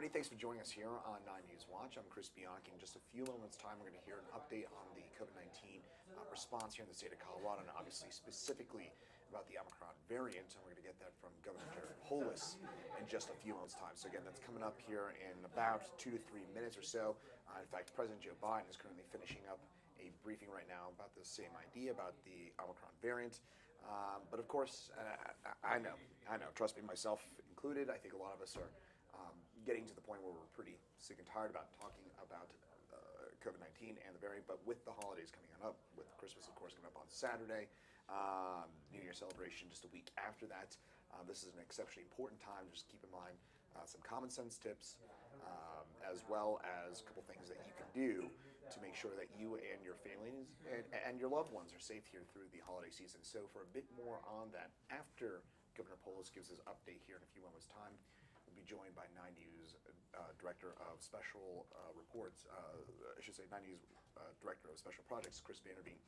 everybody. Thanks for joining us here on 9 News Watch. I'm Chris Bianchi. In just a few moments' time, we're going to hear an update on the COVID-19 response here in the state of Colorado, and obviously specifically about the Omicron variant. And we're going to get that from Governor Polis in just a few moments' time. So again, that's coming up here in about 2 to 3 minutes or so. In fact, President Joe Biden is currently finishing up a briefing right now about the same idea about the Omicron variant. But of course, I know, trust me, myself included, I think a lot of us are getting to the point where we're pretty sick and tired about talking about COVID-19 and the variant, but with the holidays coming up, with Christmas, of course, coming up on Saturday, New Year celebration just a week after that, this is an exceptionally important time. Just keep in mind some common sense tips, as well as a couple things that you can do to make sure that you and your families and your loved ones are safe here through the holiday season. So for a bit more on that, after Governor Polis gives his update here in a few moments' time, we'll be joined by 9 News Director of Special Reports, 9 News Director of Special Projects, Chris Vanderveen,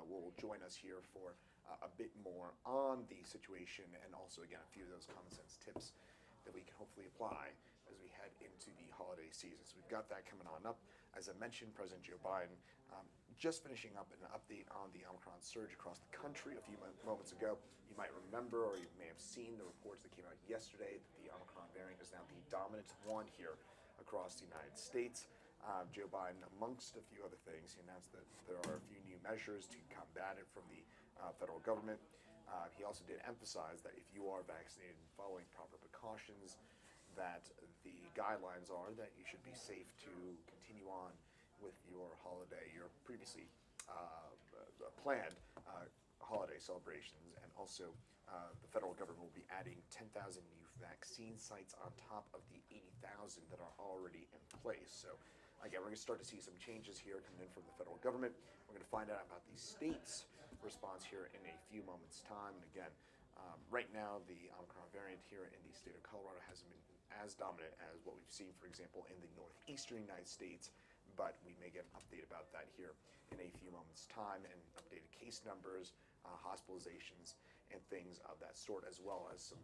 will join us here for a bit more on the situation, and also, again, a few of those common sense tips that we can hopefully apply as we head into the holiday season. So we've got that coming on up. As I mentioned, President Joe Biden just finishing up an update on the Omicron surge across the country a few moments ago. You might remember, or you may have seen the reports that came out yesterday that the Omicron variant is now the dominant one here across the United States. Joe Biden, amongst a few other things, he announced that there are a few new measures to combat it from the federal government. He also did emphasize that if you are vaccinated and following proper precautions, that the guidelines are that you should be safe to continue on with your holiday, your previously planned holiday celebrations. And also the federal government will be adding 10,000 new vaccine sites on top of the 80,000 that are already in place. So again, we're going to start to see some changes here coming in from the federal government. We're going to find out about the state's response here in a few moments' time. And again, right now, the Omicron variant here in the state of Colorado hasn't been as dominant as what we've seen, for example, in the northeastern United States, but we may get an update about that here in a few moments' time, and updated case numbers, hospitalizations, and things of that sort, as well as some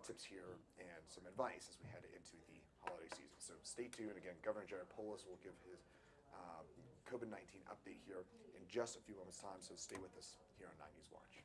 tips here and some advice as we head into the holiday season. So stay tuned. Again, Governor Jared Polis will give his COVID-19 update here in just a few moments' time, so stay with us here on 9 News Watch.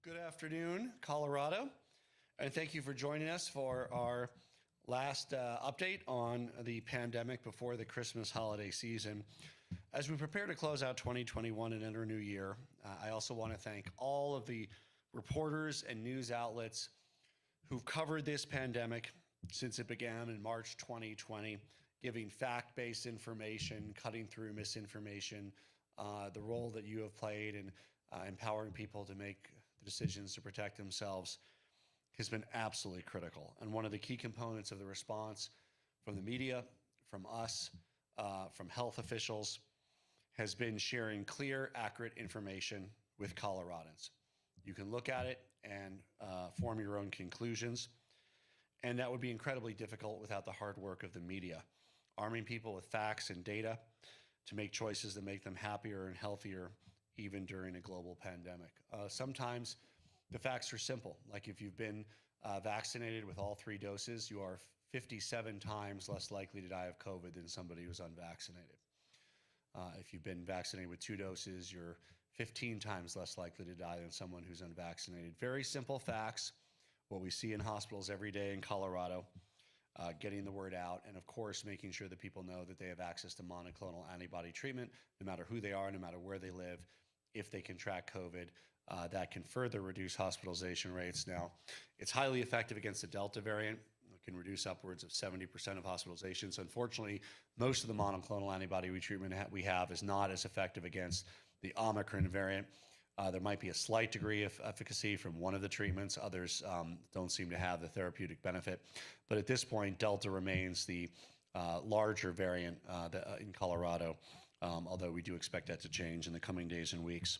Good afternoon, Colorado, and thank you for joining us for our last update on the pandemic before the Christmas holiday season. As we prepare to close out 2021 and enter a new year, I also want to thank all of the reporters and news outlets who've covered this pandemic since it began in March 2020, giving fact-based information, cutting through misinformation, the role that you have played in empowering people to make decisions to protect themselves has been absolutely critical. And one of the key components of the response from the media, from us, from health officials, has been sharing clear, accurate information with Coloradans. You can look at it and form your own conclusions. And that would be incredibly difficult without the hard work of the media, arming people with facts and data to make choices that make them happier and healthier even during a global pandemic. Sometimes the facts are simple, like if you've been vaccinated with all 3 doses, you are 57 times less likely to die of COVID than somebody who's unvaccinated. If you've been vaccinated with 2 doses, you're 15 times less likely to die than someone who's unvaccinated. Very simple facts, what we see in hospitals every day in Colorado, getting the word out, and of course, making sure that people know that they have access to monoclonal antibody treatment, no matter who they are, no matter where they live, if they contract COVID. That can further reduce hospitalization rates. Now, it's highly effective against the Delta variant. It can reduce upwards of 70% of hospitalizations. Unfortunately, most of the monoclonal antibody treatment we have is not as effective against the Omicron variant. There might be a slight degree of efficacy from one of the treatments. Others don't seem to have the therapeutic benefit. But at this point, Delta remains the larger variant in Colorado, although we do expect that to change in the coming days and weeks.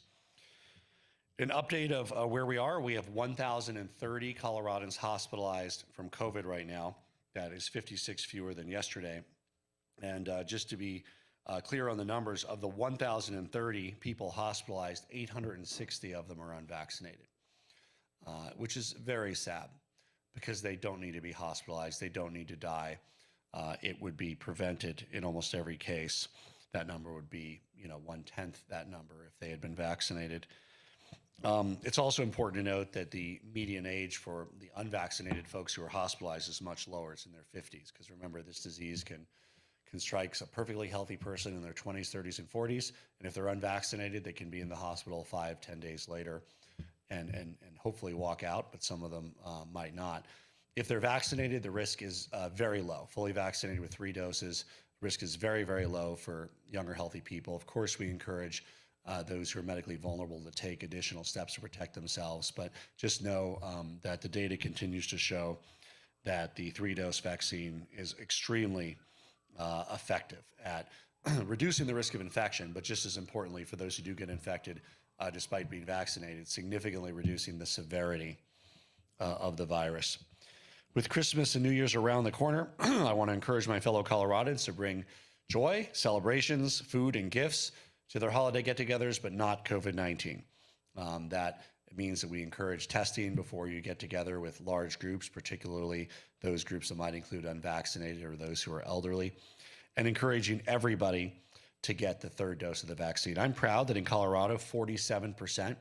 An update of where we are, we have 1,030 Coloradans hospitalized from COVID right now. That is 56 fewer than yesterday. And just to be clear on the numbers, of the 1,030 people hospitalized, 860 of them are unvaccinated, which is very sad because they don't need to be hospitalized. They don't need to die. It would be prevented in almost every case. That number would be, 1/10 that number if they had been vaccinated. It's also important to note that the median age for the unvaccinated folks who are hospitalized is much lower. It's in their 50s, because remember, this disease can strike a perfectly healthy person in their 20s, 30s, and 40s. And if they're unvaccinated, they can be in the hospital 5-10 days later and hopefully walk out, but some of them might not. If they're vaccinated, the risk is very low. Fully vaccinated with 3 doses, risk is very, very low for younger, healthy people. Of course, we encourage those who are medically vulnerable to take additional steps to protect themselves. But just know that the data continues to show that the 3-dose vaccine is extremely effective at reducing the risk of infection, but just as importantly, for those who do get infected, despite being vaccinated, significantly reducing the severity of the virus. With Christmas and New Year's around the corner, I want to encourage my fellow Coloradans to bring joy, celebrations, food, and gifts to their holiday get-togethers, but not COVID-19. That means that we encourage testing before you get together with large groups, particularly those groups that might include unvaccinated or those who are elderly, and encouraging everybody to get the 3rd dose of the vaccine. I'm proud that in Colorado, 47%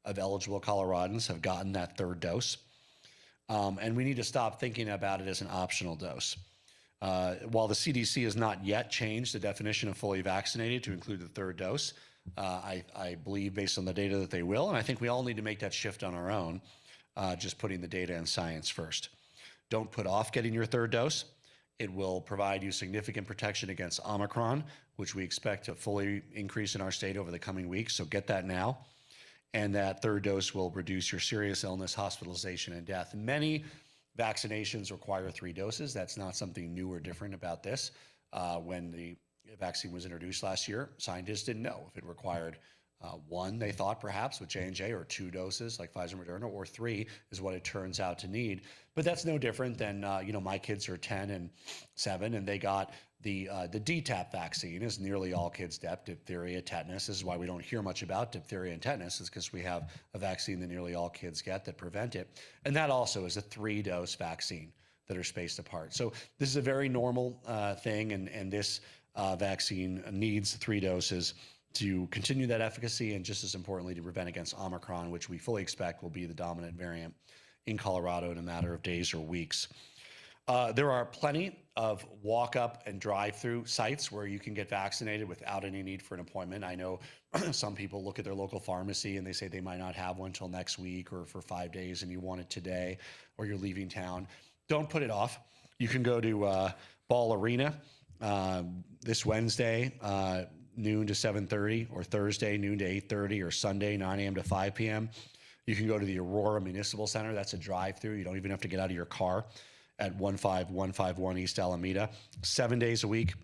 of eligible Coloradans have gotten that 3rd dose. And we need to stop thinking about it as an optional dose. While the CDC has not yet changed the definition of fully vaccinated to include the 3rd dose, I believe based on the data that they will, and I think we all need to make that shift on our own, just putting the data and science first. Don't put off getting your 3rd dose. It will provide you significant protection against Omicron, which we expect to fully increase in our state over the coming weeks, so get that now. And that 3rd dose will reduce your serious illness, hospitalization, and death. Many vaccinations require 3 doses. That's not something new or different about this. When the vaccine was introduced last year, scientists didn't know if it required 1, they thought perhaps with J&J, or 2 doses like Pfizer, Moderna, or 3 is what it turns out to need. But that's no different than, my kids are 10 and 7, and they got the DTaP vaccine, as nearly all kids get, diphtheria, tetanus. This is why we don't hear much about diphtheria and tetanus, is because we have a vaccine that nearly all kids get that prevent it. And that also is a 3-dose vaccine that are spaced apart. So this is a very normal thing, and this vaccine needs 3 doses. to continue that efficacy and just as importantly to prevent against Omicron, which we fully expect will be the dominant variant in Colorado in a matter of days or weeks. There are plenty of walk-up and drive-through sites where you can get vaccinated without any need for an appointment. I know some people look at their local pharmacy and they say they might not have one until next week or for 5 days and you want it today or you're leaving town. Don't put it off. You can go to Ball Arena this Wednesday, noon to 7:30, or Thursday, noon to 8:30, or Sunday, 9 a.m. to 5 p.m. You can go to the Aurora Municipal Center. That's a drive-through. You don't even have to get out of your car at 15151 East Alameda, 7 days a week,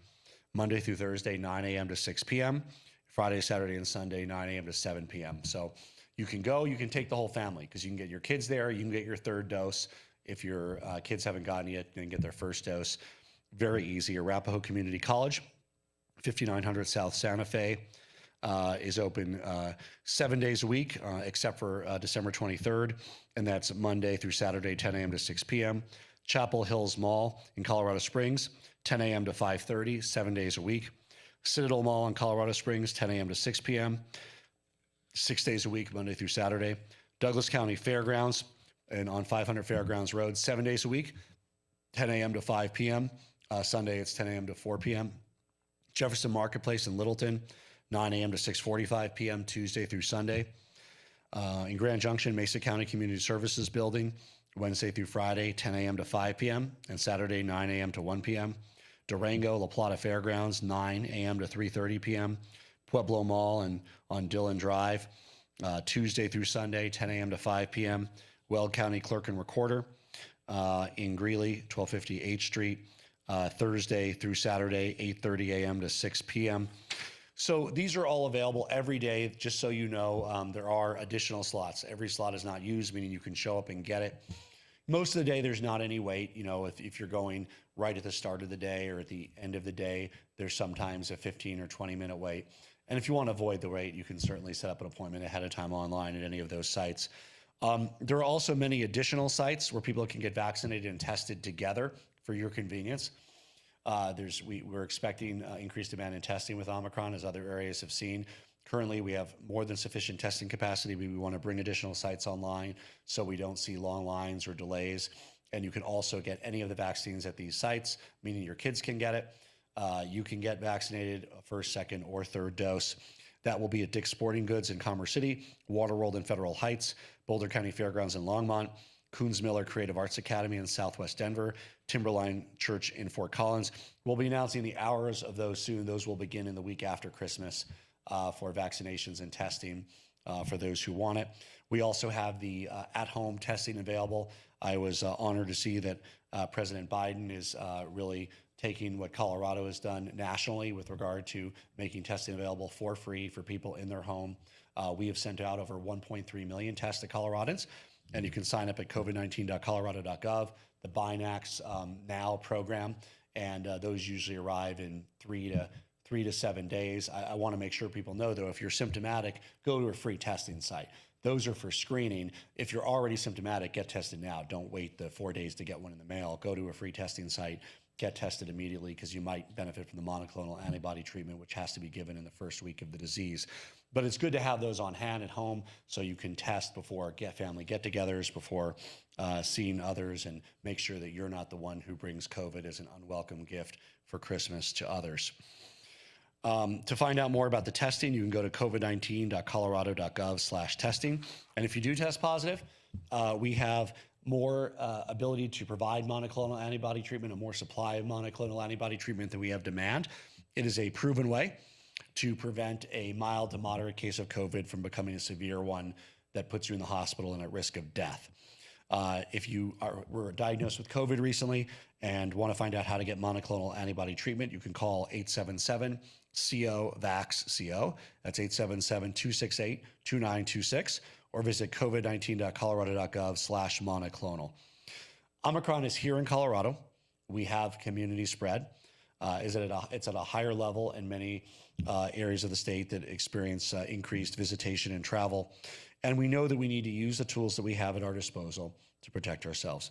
Monday through Thursday, 9 a.m. to 6 p.m., Friday, Saturday, and Sunday, 9 a.m. to 7 p.m. So you can go, you can take the whole family because you can get your kids there, you can get your third dose. If your kids haven't gotten it yet, you can get their first dose. Very easy. Arapahoe Community College, 5900 South Santa Fe, is open 7 days a week, except for December 23rd, and that's Monday through Saturday, 10 a.m. to 6 p.m. Chapel Hills Mall in Colorado Springs, 10 a.m. to 5:30, 7 days a week. Citadel Mall in Colorado Springs, 10 a.m. to 6 p.m., 6 days a week, Monday through Saturday. Douglas County Fairgrounds and on 500 Fairgrounds Road, 7 days a week, 10 a.m. to 5 p.m. Sunday, it's 10 a.m. to 4 p.m. Jefferson Marketplace in Littleton, 9 a.m. to 6:45 p.m. Tuesday through Sunday. In Grand Junction, Mesa County Community Services Building, Wednesday through Friday, 10 a.m. to 5 p.m. and Saturday, 9 a.m. to 1 p.m. Durango, La Plata Fairgrounds, 9 a.m. to 3:30 p.m. Pueblo Mall and on Dillon Drive, Tuesday through Sunday, 10 a.m. to 5 p.m. Weld County Clerk and Recorder in Greeley, 1250 H Street, Thursday through Saturday, 8:30 a.m. to 6 p.m. So these are all available every day. Just so you know, there are additional slots. Every slot is not used, meaning you can show up and get it. Most of the day, there's not any wait. You know, if you're going right at the start of the day or at the end of the day, there's sometimes a 15 or 20-minute wait. And if you want to avoid the wait, you can certainly set up an appointment ahead of time online at any of those sites. There are also many additional sites where people can get vaccinated and tested together for your convenience. We're expecting increased demand in testing with Omicron, as other areas have seen. Currently, we have more than sufficient testing capacity. We want to bring additional sites online so we don't see long lines or delays. And you can also get any of the vaccines at these sites, meaning your kids can get it. You can get vaccinated first, second, or third dose. That will be at Dick's Sporting Goods in Commerce City, Waterworld in Federal Heights, Boulder County Fairgrounds in Longmont, Coons Miller Creative Arts Academy in Southwest Denver, Timberline Church in Fort Collins. We'll be announcing the hours of those soon. Those will begin in the week after Christmas for vaccinations and testing for those who want it. We also have the at-home testing available. I was honored to see that President Biden is really taking what Colorado has done nationally with regard to making testing available for free for people in their home. We have sent out over 1.3 million tests to Coloradans, and you can sign up at covid19.colorado.gov, the Binax Now program, and those usually arrive in 3 to 7 days. I want to make sure people know, though, if you're symptomatic, go to a free testing site. Those are for screening. If you're already symptomatic, get tested now. Don't wait the 4 days to get one in the mail. Go to a free testing site, get tested immediately, because you might benefit from the monoclonal antibody treatment, which has to be given in the first week of the disease. But it's good to have those on hand at home so you can test before family get-togethers, before seeing others, and make sure that you're not the one who brings COVID as an unwelcome gift for Christmas to others. To find out more about the testing, you can go to covid19.colorado.gov/testing. And if you do test positive, we have more ability to provide monoclonal antibody treatment, a more supply of monoclonal antibody treatment than we have demand. It is a proven way to prevent a mild to moderate case of COVID from becoming a severe one that puts you in the hospital and at risk of death. If you were diagnosed with COVID recently and want to find out how to get monoclonal antibody treatment, you can call 877-CO-VAX-CO. That's 877-268-2926, or visit covid19.colorado.gov/monoclonal. Omicron is here in Colorado. We have community spread. It's at a higher level in many areas of the state that experience increased visitation and travel. And we know that we need to use the tools that we have at our disposal to protect ourselves.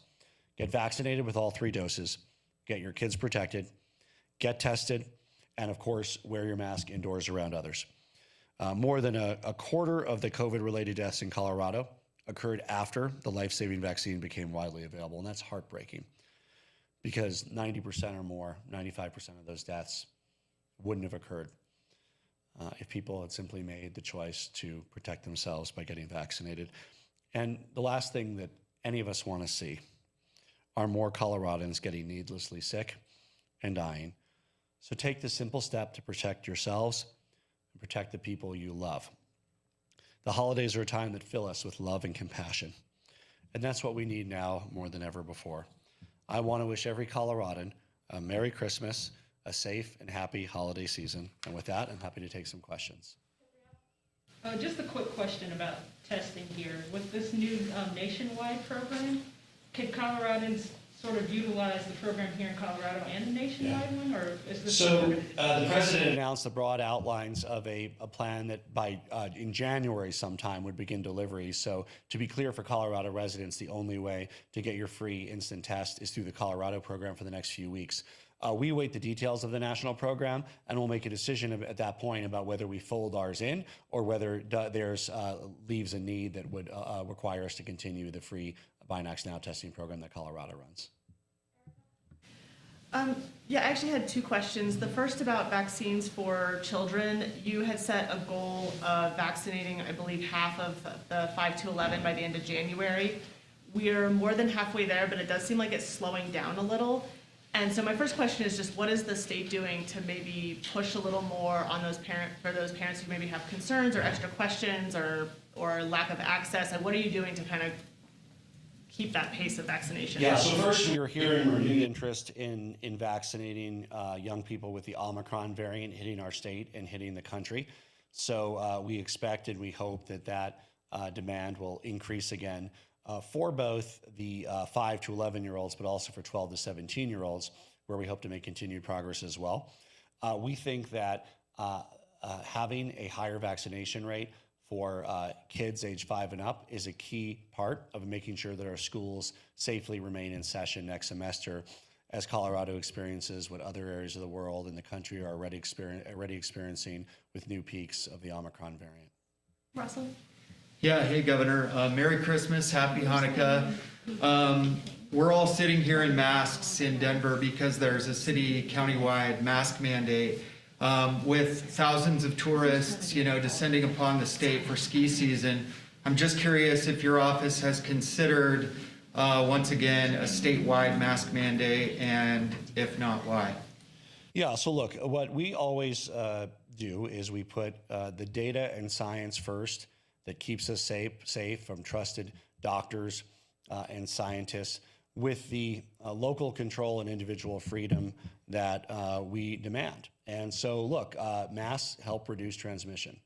Get vaccinated with all 3 doses, get your kids protected, get tested, and of course, wear your mask indoors around others. More than a quarter of the COVID-related deaths in Colorado occurred after the life-saving vaccine became widely available, and that's heartbreaking because 90% or more, 95% of those deaths wouldn't have occurred if people had simply made the choice to protect themselves by getting vaccinated. And the last thing that any of us want to see are more Coloradans getting needlessly sick and dying. So take the simple step to protect yourselves and protect the people you love. The holidays are a time that fill us with love and compassion. And that's what we need now more than ever before. I want to wish every Coloradan a Merry Christmas, a safe and happy holiday season. And with that, I'm happy to take some questions. Just a quick question about testing here. With this new nationwide program, can Coloradans sort of utilize the program here in Colorado and the nationwide one, or is this? So the president announced the broad outlines of a plan that by in January sometime would begin delivery. So to be clear for Colorado residents, the only way to get your free instant test is through the Colorado program for the next few weeks. We await the details of the national program, and we'll make a decision at that point about whether we fold ours in or whether there's leaves a need that would require us to continue the free Binax Now testing program that Colorado runs. Yeah, I actually had two questions. The first about vaccines for children. You had set a goal of vaccinating, I believe, half of the 5 to 11 by the end of January. We're more than halfway there, but it does seem like it's slowing down a little. And so my first question is just what is the state doing to maybe push a little more on those parents who maybe have concerns or extra questions or lack of access? And what are you doing to kind of keep that pace of vaccination? Yeah, so first we are hearing renewed interest in vaccinating young people with the Omicron variant hitting our state and hitting the country. So we expect and we hope that demand will increase again for both the 5 to 11-year-olds, but also for 12 to 17-year-olds, where we hope to make continued progress as well. We think that having a higher vaccination rate for kids age 5 and up is a key part of making sure that our schools safely remain in session next semester, as Colorado experiences what other areas of the world and the country are already experiencing with new peaks of the Omicron variant. Russell? Yeah, hey Governor, Merry Christmas, Happy Hanukkah. We're all sitting here in masks in Denver because there's a city countywide mask mandate with thousands of tourists, descending upon the state for ski season. I'm just curious if your office has considered, once again, a statewide mask mandate, and if not, why? Yeah, so look, what we always do is we put the data and science first that keeps us safe from trusted doctors and scientists with the local control and individual freedom that we demand. And so look, masks help reduce transmission.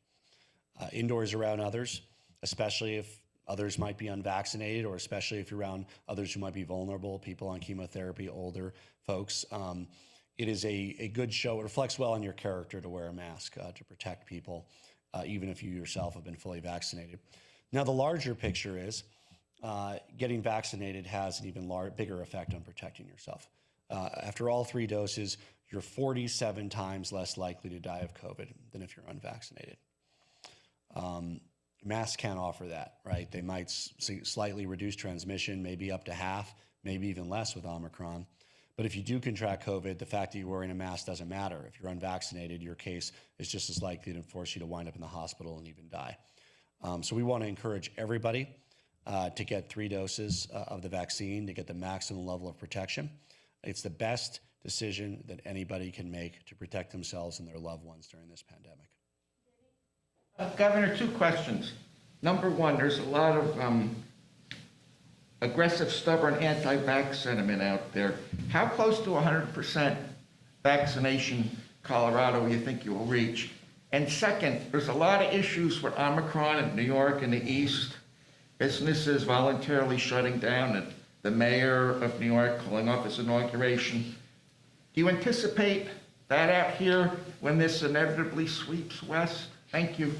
Indoors around others, especially if others might be unvaccinated, or especially if you're around others who might be vulnerable, people on chemotherapy, older folks. It is a good show. It reflects well on your character to wear a mask to protect people, even if you yourself have been fully vaccinated. Now, the larger picture is getting vaccinated has an even bigger effect on protecting yourself. After all 3 doses, you're 47 times less likely to die of COVID than if you're unvaccinated. Masks can't offer that, right? They might slightly reduce transmission, maybe up to half, maybe even less with Omicron. But if you do contract COVID, the fact that you're wearing a mask doesn't matter. If you're unvaccinated, your case is just as likely to force you to wind up in the hospital and even die. So we want to encourage everybody to get 3 doses of the vaccine to get the maximum level of protection. It's the best decision that anybody can make to protect themselves and their loved ones during this pandemic. Governor, 2 questions. Number 1, there's a lot of aggressive, stubborn anti-vax sentiment out there. How close to 100% vaccination Colorado you think you will reach? And second, there's a lot of issues with Omicron in New York and the East. Businesses voluntarily shutting down, and the mayor of New York calling off his inauguration. Do you anticipate that out here when this inevitably sweeps west? Thank you.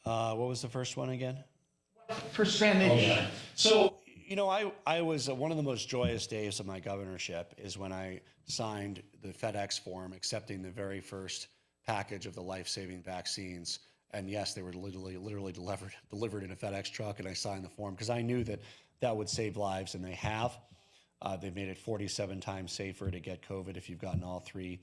What was the first one again? Percentage. Okay. So, I was one of the most joyous days of my governorship is when I signed the FedEx form accepting the very first package of the life-saving vaccines. And yes, they were literally delivered in a FedEx truck, and I signed the form because I knew that that would save lives, and they have. They've made it 47 times safer to get COVID if you've gotten all 3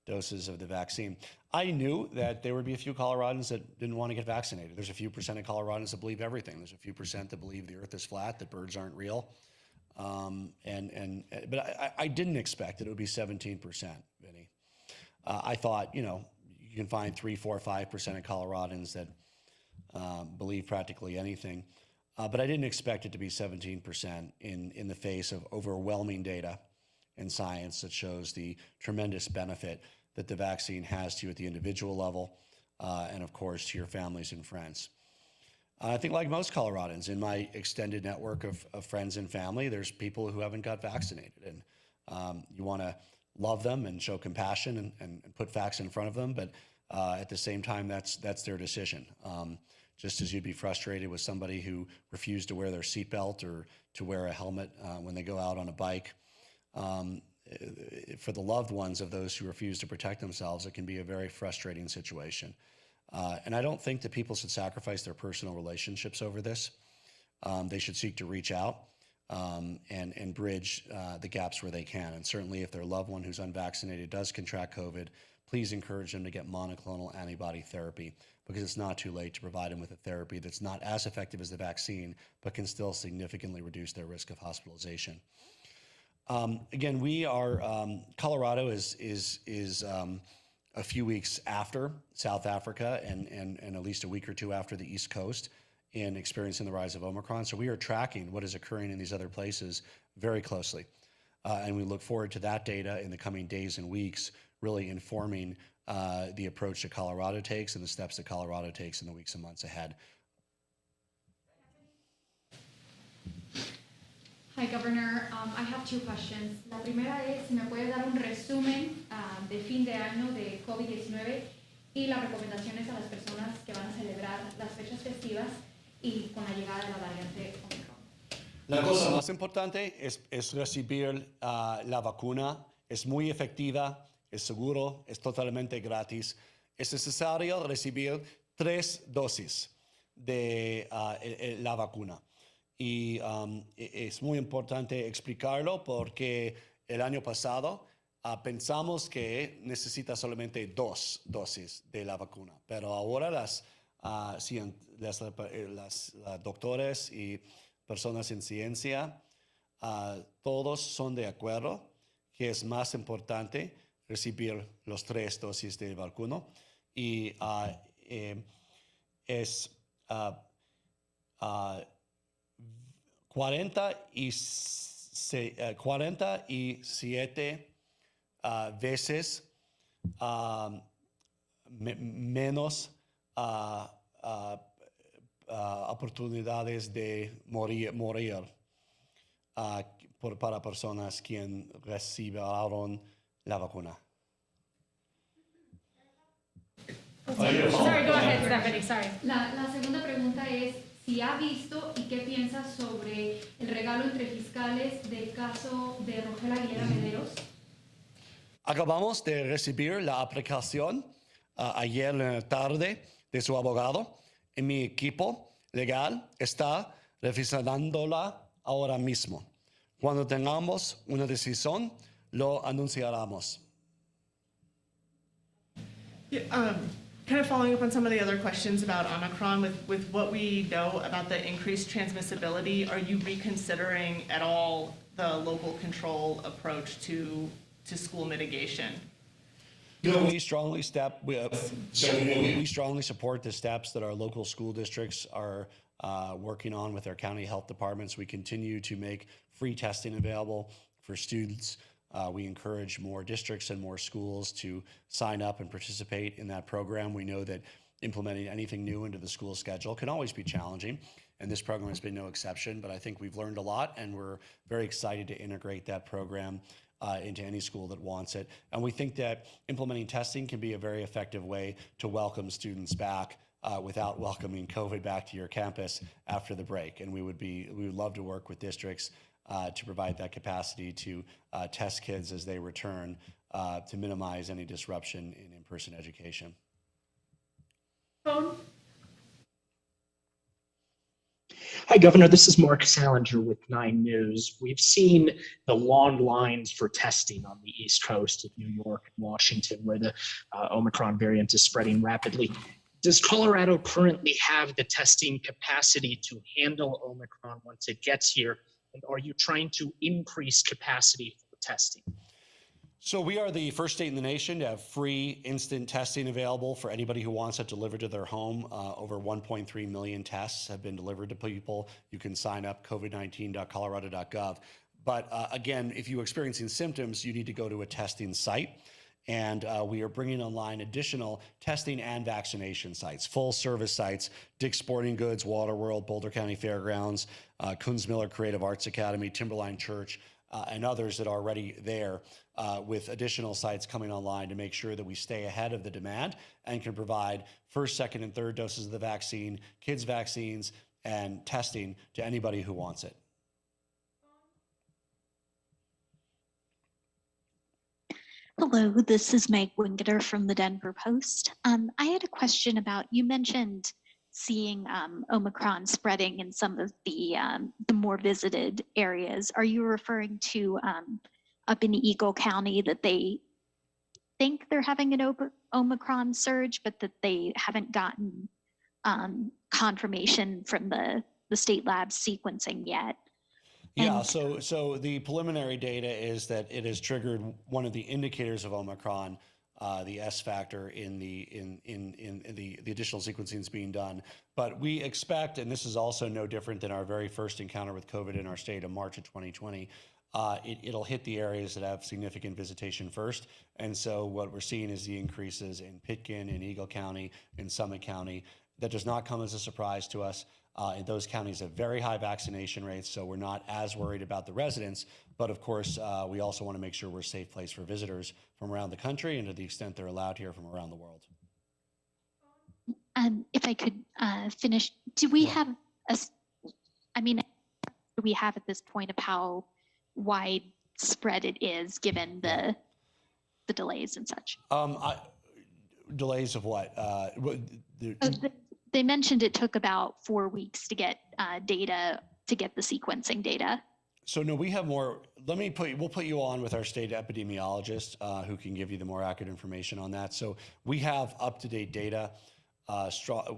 doses of the vaccine. I knew that there would be a few Coloradans that didn't want to get vaccinated. There's a few percent of Coloradans that believe everything. There's a few percent that believe the earth is flat, that birds aren't real. But I didn't expect that it would be 17%, Vinny. I thought, you can find 3, 4, 5% of Coloradans that believe practically anything. But I didn't expect it to be 17% in the face of overwhelming data and science that shows the tremendous benefit that the vaccine has to you at the individual level, and of course to your families and friends. I think like most Coloradans, in my extended network of friends and family, there's people who haven't got vaccinated, and you want to love them and show compassion and put facts in front of them, but at the same time, that's their decision. Just as you'd be frustrated with somebody who refused to wear their seatbelt or to wear a helmet when they go out on a bike. For the loved ones of those who refuse to protect themselves, it can be a very frustrating situation. And I don't think that people should sacrifice their personal relationships over this. They should seek to reach out and bridge the gaps where they can. And certainly if their loved one who's unvaccinated does contract COVID, please encourage them to get monoclonal antibody therapy, because it's not too late to provide them with a therapy that's not as effective as the vaccine, but can still significantly reduce their risk of hospitalization. Again, we are, Colorado is a few weeks after South Africa and at least a week or two after the East Coast in experiencing the rise of Omicron. So we are tracking what is occurring in these other places very closely. And we look forward to that data in the coming days and weeks, really informing the approach that Colorado takes and the steps that Colorado takes in the weeks and months ahead. Hi, Governor. I have 2 questions. La primera es si me puede dar un resumen de fin de año de COVID-19 y las recomendaciones a las personas que van a celebrar las fechas festivas y con la llegada de la variante Omicron. La cosa más importante es recibir la vacuna. Es muy efectiva, es seguro, es totalmente gratis. Es necesario recibir 3 dosis de la vacuna. Y es muy importante explicarlo porque el año pasado pensamos que necesita solamente 2 dosis de la vacuna, pero ahora las doctores y personas en ciencia, todos son de acuerdo que es más importante recibir los 3 dosis de vacuna y es 47 veces menos oportunidades de morir para personas quien recibieron la vacuna. Sorry, go ahead, Stephanie, sorry. La segunda pregunta es si ha visto y qué piensa sobre el regalo entre fiscales del caso de Rogel Aguilera Mederos. Acabamos de recibir la aplicación ayer en la tarde de su abogado y mi equipo legal está revisándola ahora mismo. Cuando tengamos una decisión, lo anunciaremos. Yeah, kind of following up on some of the other questions about Omicron, with what we know about the increased transmissibility, are you reconsidering at all the local control approach to school mitigation? We strongly support the steps that our local school districts are working on with their county health departments. We continue to make free testing available for students. We encourage more districts and more schools to sign up and participate in that program. We know that implementing anything new into the school schedule can always be challenging, and this program has been no exception, but I think we've learned a lot, and we're very excited to integrate that program into any school that wants it. And we think that implementing testing can be a very effective way to welcome students back without welcoming COVID back to your campus after the break. And we would love to work with districts to provide that capacity to test kids as they return to minimize any disruption in in-person education. Phone? Hi, Governor. This is Mark Salinger with 9 News. We've seen the long lines for testing on the East Coast of New York and Washington, where the Omicron variant is spreading rapidly. Does Colorado currently have the testing capacity to handle Omicron once it gets here? And are you trying to increase capacity for testing? So we are the first state in the nation to have free instant testing available for anybody who wants it delivered to their home. Over 1.3 million tests have been delivered to people. You can sign up covid19.colorado.gov. But again, if you're experiencing symptoms, you need to go to a testing site. And we are bringing online additional testing and vaccination sites, full service sites, Dick's Sporting Goods, Waterworld, Boulder County Fairgrounds, Kunz-Miller Creative Arts Academy, Timberline Church, and others that are already there, with additional sites coming online to make sure that we stay ahead of the demand and can provide first, second, and third doses of the vaccine, kids' vaccines, and testing to anybody who wants it. Hello, this is Meg Wingeter from the Denver Post. I had a question about, you mentioned seeing Omicron spreading in some of the more visited areas. Are you referring to up in Eagle County that they think they're having an Omicron surge, but that they haven't gotten confirmation from the state labs sequencing yet? Yeah, so the preliminary data is that it has triggered one of the indicators of Omicron, the S factor in the additional sequencing is being done. But we expect, and this is also no different than our very first encounter with COVID in our state in March of 2020, it'll hit the areas that have significant visitation first. And so what we're seeing is the increases in Pitkin, in Eagle County, in Summit County. That does not come as a surprise to us. In those counties have very high vaccination rates, so we're not as worried about the residents. But of course, we also want to make sure we're a safe place for visitors from around the country and to the extent they're allowed here from around the world. If I could finish, do we have do we have at this point of how widespread it is given the delays and such? Delays of what? They mentioned it took about 4 weeks to get data, to get the sequencing data. So no, we have more. We'll put you on with our state epidemiologist who can give you the more accurate information on that. So we have up-to-date data.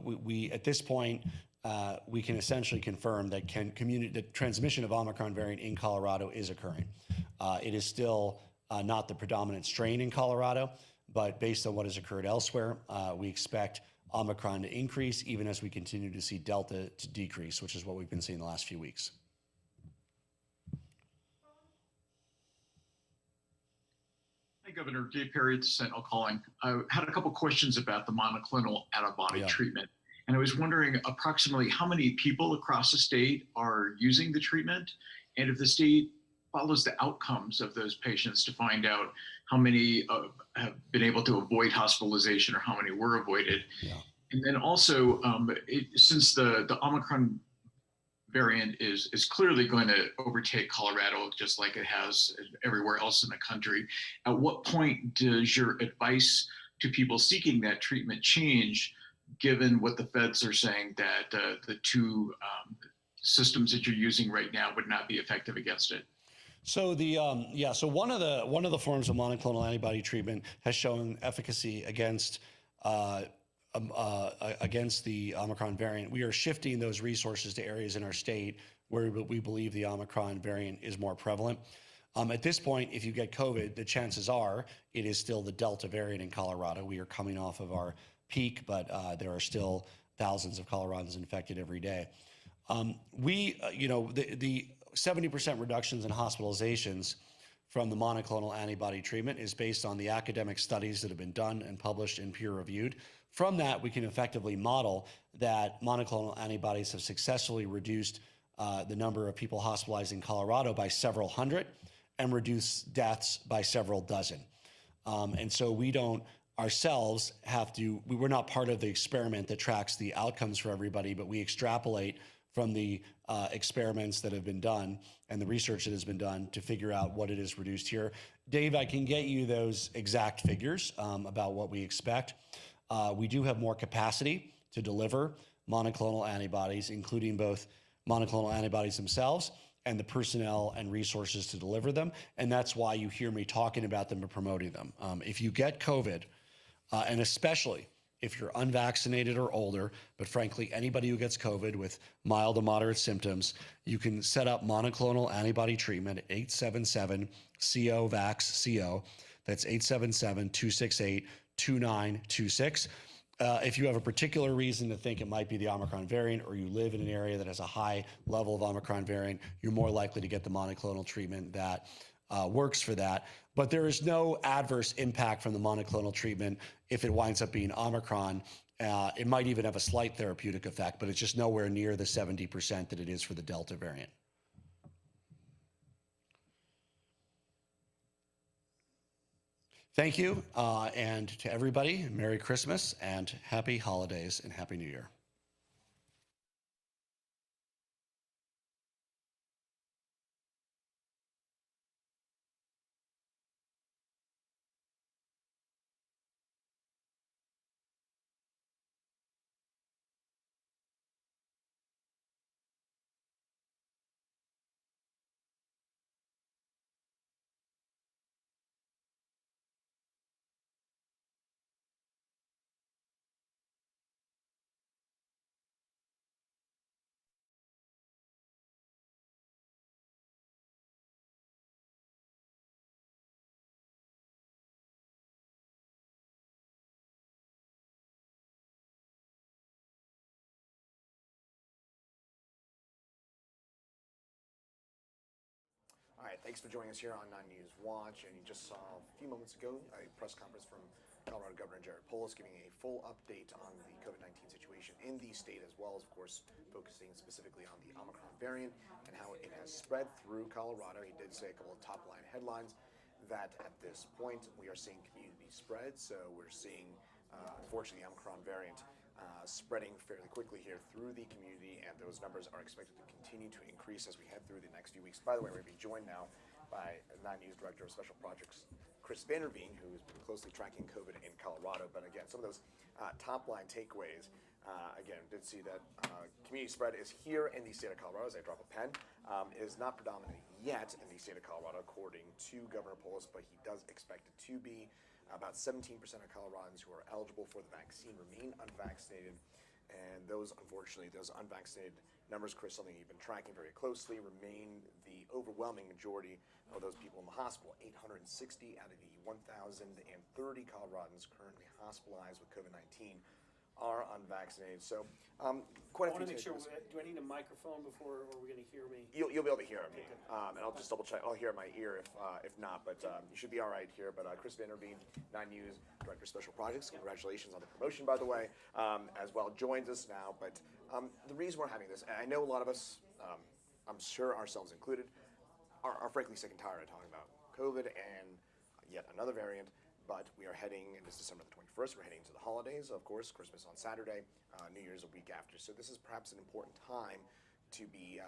We at this point, we can essentially confirm that the transmission of Omicron variant in Colorado is occurring. It is still not the predominant strain in Colorado, but based on what has occurred elsewhere, we expect Omicron to increase even as we continue to see Delta to decrease, which is what we've been seeing the last few weeks. Hi, Governor. Dave Perry at the Sentinel calling. I had a couple questions about the monoclonal antibody treatment. And I was wondering approximately how many people across the state are using the treatment, and if the state follows the outcomes of those patients to find out how many have been able to avoid hospitalization or how many were avoided. Yeah. And then also, since the Omicron variant is clearly going to overtake Colorado, just like it has everywhere else in the country, at what point does your advice to people seeking that treatment change, given what the feds are saying that the two systems that you're using right now would not be effective against it? So so one of the forms of monoclonal antibody treatment has shown efficacy against the Omicron variant. We are shifting those resources to areas in our state where we believe the Omicron variant is more prevalent. At this point, if you get COVID, the chances are it is still the Delta variant in Colorado. We are coming off of our peak, but there are still thousands of Coloradans infected every day. The 70% reductions in hospitalizations from the monoclonal antibody treatment is based on the academic studies that have been done and published and peer-reviewed. From that, we can effectively model that monoclonal antibodies have successfully reduced the number of people hospitalized in Colorado by several hundred and reduced deaths by several dozen. And so we don't ourselves we're not part of the experiment that tracks the outcomes for everybody, but we extrapolate from the experiments that have been done and the research that has been done to figure out what it is reduced here. Dave, I can get you those exact figures about what we expect. We do have more capacity to deliver monoclonal antibodies, including both monoclonal antibodies themselves and the personnel and resources to deliver them. And that's why you hear me talking about them and promoting them. If you get COVID, and especially if you're unvaccinated or older, but frankly, anybody who gets COVID with mild to moderate symptoms, you can set up monoclonal antibody treatment at 877-CO-VAX-CO. That's 877-268-2926. If you have a particular reason to think it might be the Omicron variant, or you live in an area that has a high level of Omicron variant, you're more likely to get the monoclonal treatment that works for that. But there is no adverse impact from the monoclonal treatment if it winds up being Omicron. It might even have a slight therapeutic effect, but it's just nowhere near the 70% that it is for the Delta variant. Thank you, and to everybody, Merry Christmas and Happy Holidays and Happy New Year. All right, thanks for joining us here on 9 News Watch. And you just saw a few moments ago a press conference from Colorado Governor Jared Polis giving a full update on the COVID-19 situation in the state, as well as, of course, focusing specifically on the Omicron variant and how it has spread through Colorado. He did say a couple of top-line headlines that at this point we are seeing community spread. So we're seeing, unfortunately, the Omicron variant spreading fairly quickly here through the community, and those numbers are expected to continue to increase as we head through the next few weeks. By the way, we're going to be joined now by 9 News Director of Special Projects, Chris Vanderveen, who has been closely tracking COVID in Colorado. But again, some of those top-line takeaways, again, did see that community spread is here in the state of Colorado, as I drop a pen, is not predominant yet in the state of Colorado, according to Governor Polis, but he does expect it to be. About 17% of Coloradans who are eligible for the vaccine remain unvaccinated. And those, unfortunately, those unvaccinated numbers, Chris, something you've been tracking very closely, remain the overwhelming majority of those people in the hospital. 860 out of the 1,030 Coloradans currently hospitalized with COVID-19 are unvaccinated. So quite a few. I want to make sure, do I need a microphone before, or are we going to hear me? You'll be able to hear me, and I'll just double check. I'll hear my ear if not, but you should be all right here. But Chris Vanderveen, 9 News Director of Special Projects, congratulations on the promotion, by the way, as well, joins us now. But the reason we're having this, and I know a lot of us, I'm sure ourselves included, are frankly sick and tired of talking about COVID and yet another variant. But we are heading, and this December the 21st, we're heading to the holidays, of course, Christmas on Saturday, New Year's a week after. So this is perhaps an important time to be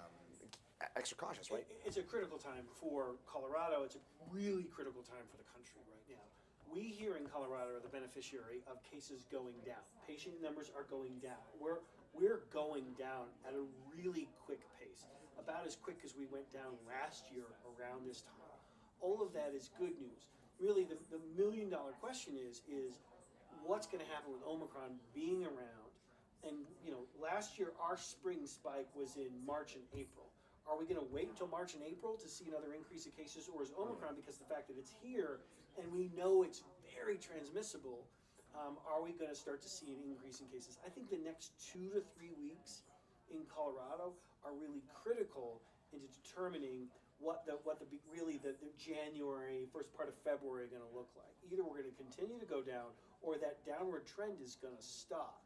extra cautious, right? It's a critical time for Colorado. It's a really critical time for the country right now. We here in Colorado are the beneficiary of cases going down. Patient numbers are going down. We're going down at a really quick pace, about as quick as we went down last year around this time. All of that is good news. Really, the million-dollar question is what's going to happen with Omicron being around? And, last year our spring spike was in March and April. Are we going to wait until March and April to see another increase in cases, or is Omicron, because the fact that it's here and we know it's very transmissible, are we going to start to see an increase in cases? I think the next 2 to 3 weeks in Colorado are really critical into determining what the January, first part of February are going to look like. Either we're going to continue to go down, or that downward trend is going to stop.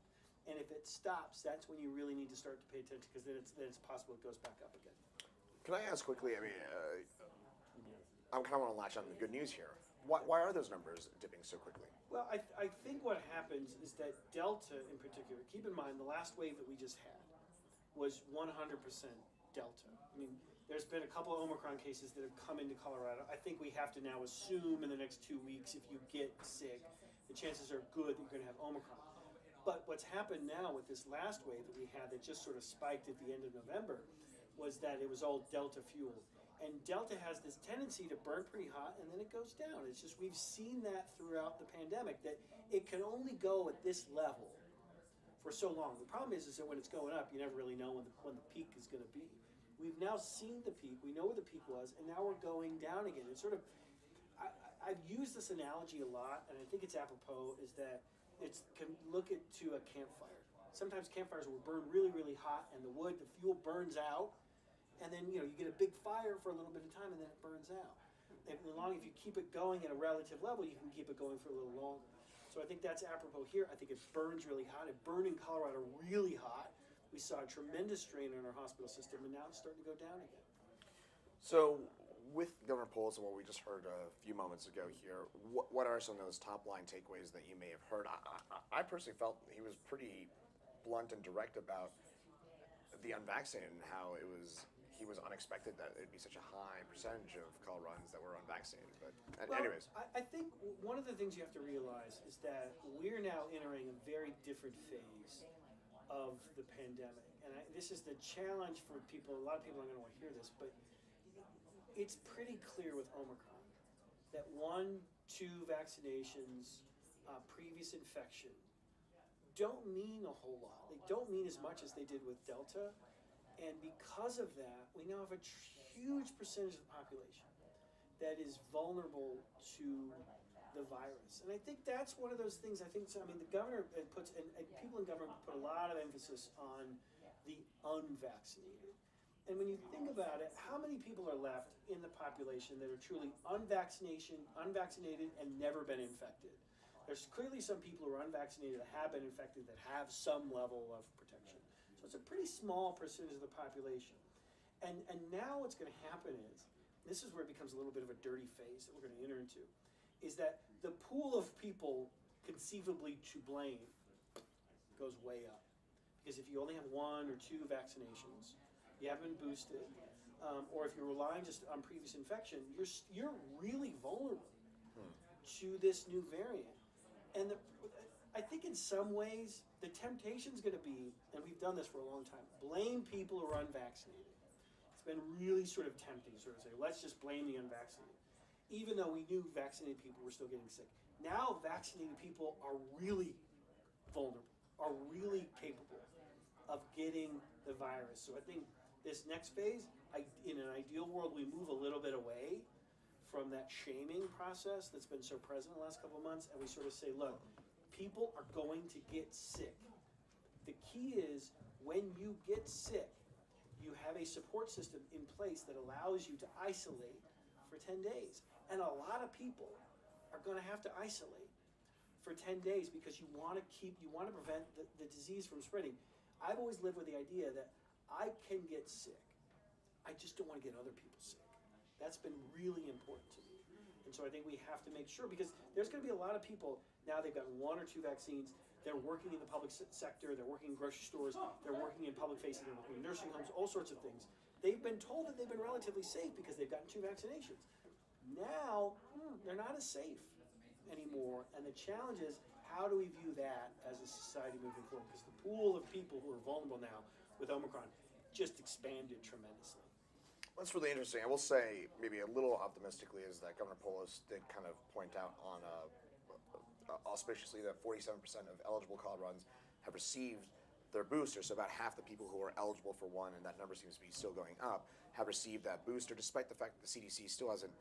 And if it stops, that's when you really need to start to pay attention, because then it's possible it goes back up again. Can I ask quickly? I mean, I kind of want to latch on to the good news here. Why are those numbers dipping so quickly? Well, I think what happens is that Delta in particular, keep in mind the last wave that we just had, was 100% Delta. I mean, there's been a couple of Omicron cases that have come into Colorado. I think we have to now assume in the next 2 weeks, if you get sick, the chances are good that you're going to have Omicron. But what's happened now with this last wave that we had that just sort of spiked at the end of November was that it was all Delta fueled. And Delta has this tendency to burn pretty hot and then it goes down. It's just we've seen that throughout the pandemic, that it can only go at this level for so long. The problem is that when it's going up, you never really know when the peak is going to be. We've now seen the peak, we know where the peak was, and now we're going down again. It's sort of, I've used this analogy a lot, and I think it's apropos, is that it's can look at to a campfire. Sometimes campfires will burn really, really hot, and the wood, the fuel burns out, and then you get a big fire for a little bit of time, and then it burns out. And if you keep it going at a relative level, you can keep it going for a little longer. So I think that's apropos here. I think it burns really hot. It burned in Colorado really hot. We saw a tremendous strain on our hospital system, and now it's starting to go down again. So, with Governor Polis and what we just heard a few moments ago here, what are some of those top line takeaways that you may have heard? I personally felt he was pretty blunt and direct about the unvaccinated and how he was unexpected that it'd be such a high percentage of Coloradans that were unvaccinated. But anyways. I think one of the things you have to realize is that we're now entering a very different phase of the pandemic. And this is the challenge for people. A lot of people aren't going to want to hear this, but it's pretty clear with Omicron that 1-2 vaccinations, previous infection, don't mean a whole lot. They don't mean as much as they did with Delta. And because of that, we now have a huge percentage of the population that is vulnerable to the virus. And I think that's one of those things. The governor puts, and people in government put a lot of emphasis on the unvaccinated. And when you think about it, how many people are left in the population that are truly unvaccinated and never been infected? There's clearly some people who are unvaccinated that have been infected that have some level of protection. So it's a pretty small percentage of the population. And now what's going to happen is, this is where it becomes a little bit of a dirty phase that we're going to enter into, is that the pool of people conceivably to blame goes way up. Because if you only have 1 or 2 vaccinations, you haven't been boosted, or if you're relying just on previous infection, you're really vulnerable to this new variant. And I think in some ways, the temptation's going to be, and we've done this for a long time, blame people who are unvaccinated. It's been really sort of tempting, sort of say, let's just blame the unvaccinated. Even though we knew vaccinated people were still getting sick. Now vaccinated people are really vulnerable, are really capable of getting the virus. So I think this next phase, in an ideal world, we move a little bit away from that shaming process that's been so present the last couple of months, and we sort of say, look, people are going to get sick. The key is, when you get sick, you have a support system in place that allows you to isolate for 10 days. And a lot of people are going to have to isolate for 10 days because you want to prevent the disease from spreading. I've always lived with the idea that I can get sick. I just don't want to get other people sick. That's been really important to me. And so I think we have to make sure, because there's going to be a lot of people, now they've gotten 1 or 2 vaccines, they're working in the public sector, they're working in grocery stores, they're working in public facing, they're working in nursing homes, all sorts of things. They've been told that they've been relatively safe because they've gotten 2 vaccinations. Now, they're not as safe anymore. And the challenge is, how do we view that as a society moving forward? Because the pool of people who are vulnerable now with Omicron just expanded tremendously. What's really interesting, I will say, maybe a little optimistically, is that Governor Polis did kind of point out on auspiciously that 47% of eligible Coloradans have received their booster. So about half the people who are eligible for one, and that number seems to be still going up, have received that booster, despite the fact that the CDC still hasn't.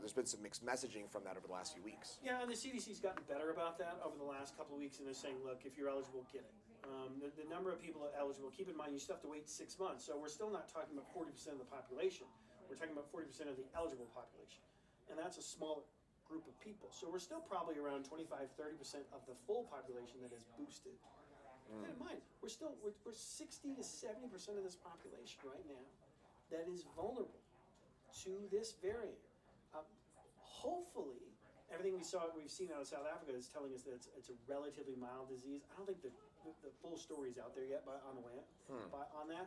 There's been some mixed messaging from that over the last few weeks. Yeah, and the CDC's gotten better about that over the last couple of weeks, and they're saying, look, if you're eligible, get it. The number of people eligible, keep in mind, you still have to wait 6 months. So we're still not talking about 40% of the population. We're talking about 40% of the eligible population. And that's a smaller group of people. So we're still probably around 25-30% of the full population that is boosted. Keep in mind, we're 60 to 70% of this population right now that is vulnerable to this variant. Hopefully, everything we've seen out of South Africa is telling us that it's a relatively mild disease. I don't think the full story is out there yet on that.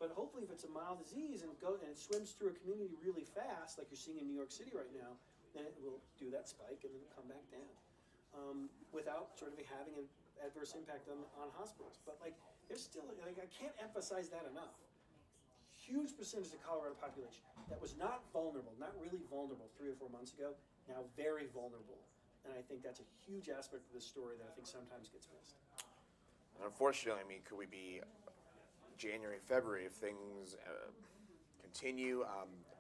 But hopefully, if it's a mild disease and it swims through a community really fast, like you're seeing in New York City right now, then it will do that spike and then come back down without sort of having an adverse impact on hospitals. But like, there's still like I can't emphasize that enough. Huge percentage of the Colorado population that was not vulnerable, not really vulnerable 3 or 4 months ago, now very vulnerable. And I think that's a huge aspect of the story that I think sometimes gets missed. And unfortunately, I mean, could we be January, February if things continue?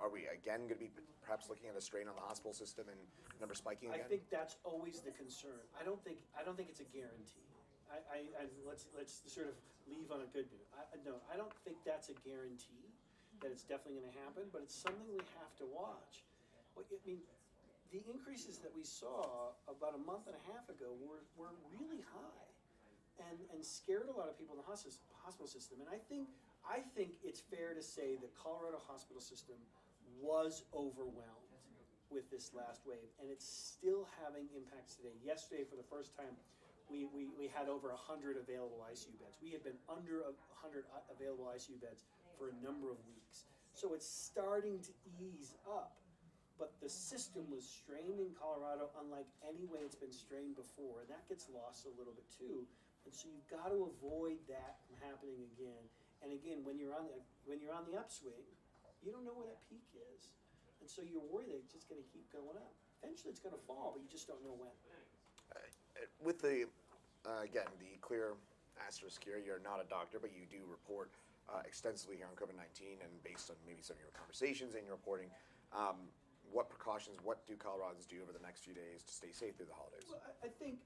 Are we again going to be perhaps looking at a strain on the hospital system and numbers spiking again? I think that's always the concern. I don't think it's a guarantee. Let's sort of leave on a good note. No, I don't think that's a guarantee that it's definitely going to happen, but it's something we have to watch. I mean, the increases that we saw about a month and a half ago were really high, and scared a lot of people in the hospital system. And I think it's fair to say the Colorado hospital system was overwhelmed with this last wave, and it's still having impacts today. Yesterday, for the first time, we had over 100 available ICU beds. We had been under 100 available ICU beds for a number of weeks. So it's starting to ease up. But the system was strained in Colorado unlike any way it's been strained before, and that gets lost a little bit too. And so you've got to avoid that from happening again. And again, when you're on the upswing, you don't know where that peak is. And so you're worried that it's just going to keep going up. Eventually it's going to fall, but you just don't know when. With the, again, the clear asterisk here, you're not a doctor, but you do report extensively here on COVID-19, and based on maybe some of your conversations and your reporting, what precautions, what do Coloradans do over the next few days to stay safe through the holidays? Well, I think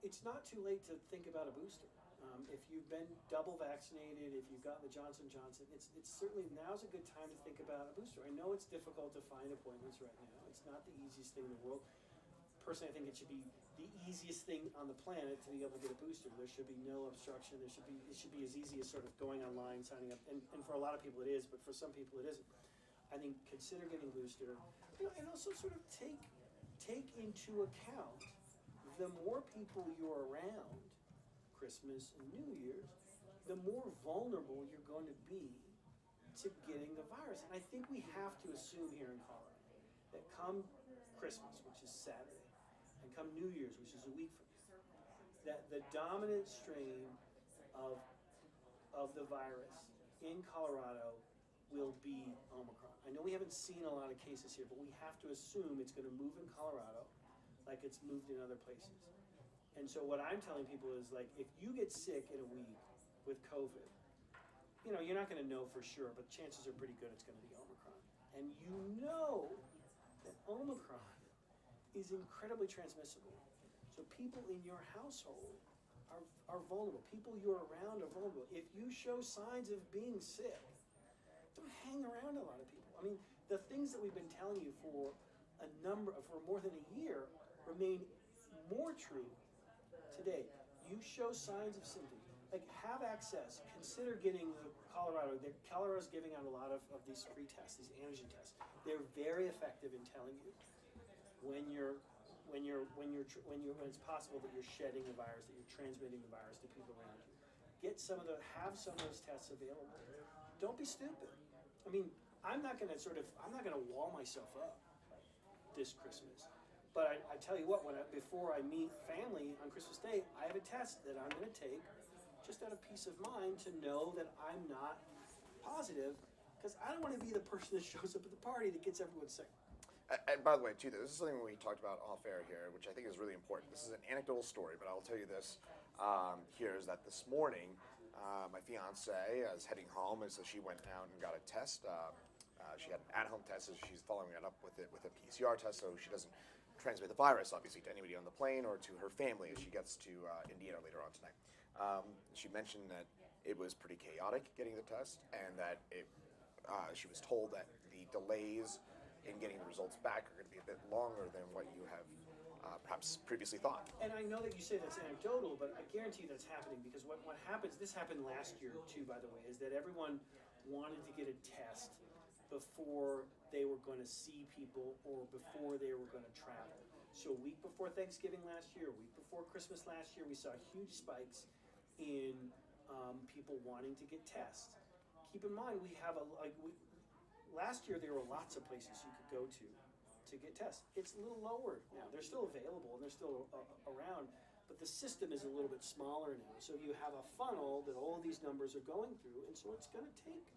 it's not too late to think about a booster. If you've been double vaccinated, if you've gotten the Johnson & Johnson, it's certainly now's a good time to think about a booster. I know it's difficult to find appointments right now. It's not the easiest thing in the world. Personally, I think it should be the easiest thing on the planet to be able to get a booster. There should be no obstruction. It should be as easy as sort of going online, signing up. And for a lot of people it is, but for some people it isn't. I think consider getting a booster, and also sort of take into account the more people you're around Christmas and New Year's, the more vulnerable you're going to be to getting the virus. And I think we have to assume here in Colorado that come Christmas, which is Saturday, and come New Year's, which is a week from now, that the dominant strain of the virus in Colorado will be Omicron. I know we haven't seen a lot of cases here, but we have to assume it's going to move in Colorado like it's moved in other places. And so what I'm telling people is, like, if you get sick in a week with COVID, you know, you're not going to know for sure, but chances are pretty good it's going to be Omicron. And you know that Omicron is incredibly transmissible. So people in your household are vulnerable. People you're around are vulnerable. If you show signs of being sick, don't hang around a lot of people. I mean, the things that we've been telling you for more than a year remain more true today. You show signs of symptoms, like have access. Consider getting the Colorado's giving out a lot of these free tests, these antigen tests. They're very effective in telling you when it's possible that you're shedding the virus, that you're transmitting the virus to people around you. Have some of those tests available. Don't be stupid. I mean, I'm not gonna wall myself up this Christmas. But I tell you what, before I meet family on Christmas Day, I have a test that I'm going to take just out of peace of mind to know that I'm not positive, because I don't want to be the person that shows up at the party that gets everyone sick. And by the way, too, this is something we talked about off air here, which I think is really important. This is an anecdotal story, but I'll tell you this here is that this morning, my fiance is heading home, and so she went out and got a test. She had an at-home test, so she's following it up with a PCR test, so she doesn't transmit the virus, obviously, to anybody on the plane or to her family as she gets to Indiana later on tonight. She mentioned that it was pretty chaotic getting the test, and that she was told that the delays in getting the results back are going to be a bit longer than what you have perhaps previously thought. And I know that you say that's anecdotal, but I guarantee that's happening, because what happens, this happened last year too, by the way, is that everyone wanted to get a test before they were going to see people or before they were going to travel. So a week before Thanksgiving last year, a week before Christmas last year, we saw huge spikes in people wanting to get tests. keep in mind, we have last year there were lots of places you could go to get tests. It's a little lower now. They're still available and they're still around, but the system is a little bit smaller now. So you have a funnel that all of these numbers are going through, and so it's going to take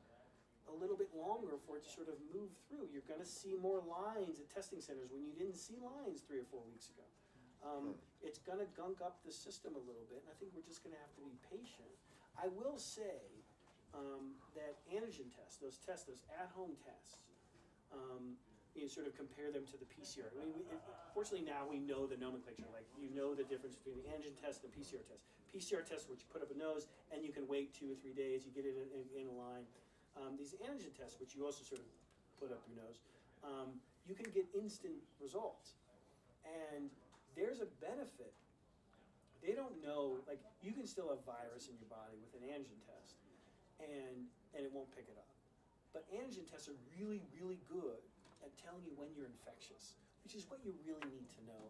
a little bit longer for it to sort of move through. You're going to see more lines at testing centers when you didn't see lines 3 or 4 weeks ago. It's going to gunk up the system a little bit, and I think we're just going to have to be patient. I will say that antigen tests, those at-home tests, you sort of compare them to the PCR. I mean, fortunately now we know the nomenclature. Like, you know the difference between the antigen test and the PCR test. PCR test, which you put up a nose, and you can wait 2 or 3 days. You get it in a line. These antigen tests, which you also sort of put up your nose, you can get instant results. And there's a benefit. They don't know, like, you can still have virus in your body with an antigen test, and it won't pick it up. But antigen tests are really, really good at telling you when you're infectious, which is what you really need to know.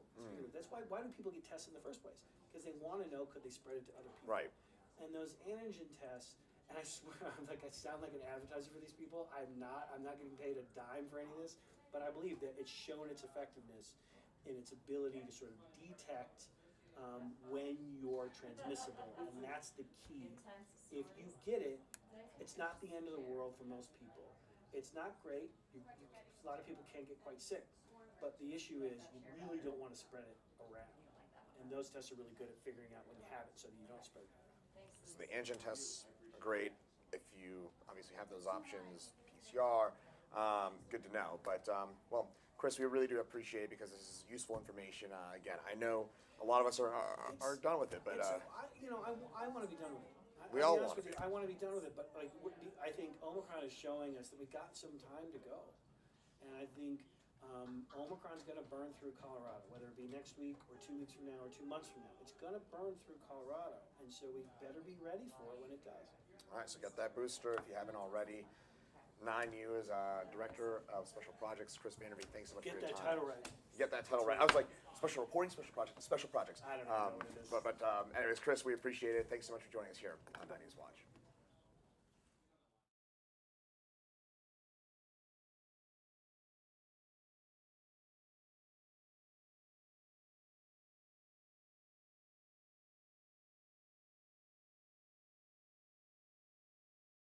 That's why do people get tested in the first place? Because they want to know, could they spread it to other people? Right. And those antigen tests, and I swear, I sound like an advertiser for these people. I'm not getting paid a dime for any of this, but I believe that it's shown its effectiveness in its ability to sort of detect when you're transmissible, and that's the key. If you get it, it's not the end of the world for most people. It's not great. A lot of people can't get quite sick, but the issue is you really don't want to spread it around. And those tests are really good at figuring out when you have it so that you don't spread it. So the antigen tests are great if you obviously have those options. PCR, good to know. But well, Chris, we really do appreciate it because this is useful information. Again, I know a lot of us are done with it, but I want to be done with it. We all want to be. I want to be done with it, but I think Omicron is showing us that we got some time to go, and I think Omicron's going to burn through Colorado, whether it be next week or 2 weeks from now or 2 months from now. It's going to burn through Colorado, and so we better be ready for it when it does. All right, so get that booster if you haven't already. 9U is Director of Special Projects. Chris Vanderbeek, thanks so much for your time. Get that title right. Get that title right. I was like, Special Reporting, Special Projects. I don't know what it is. But anyways, Chris, we appreciate it. Thanks so much for joining us here on 9News Watch.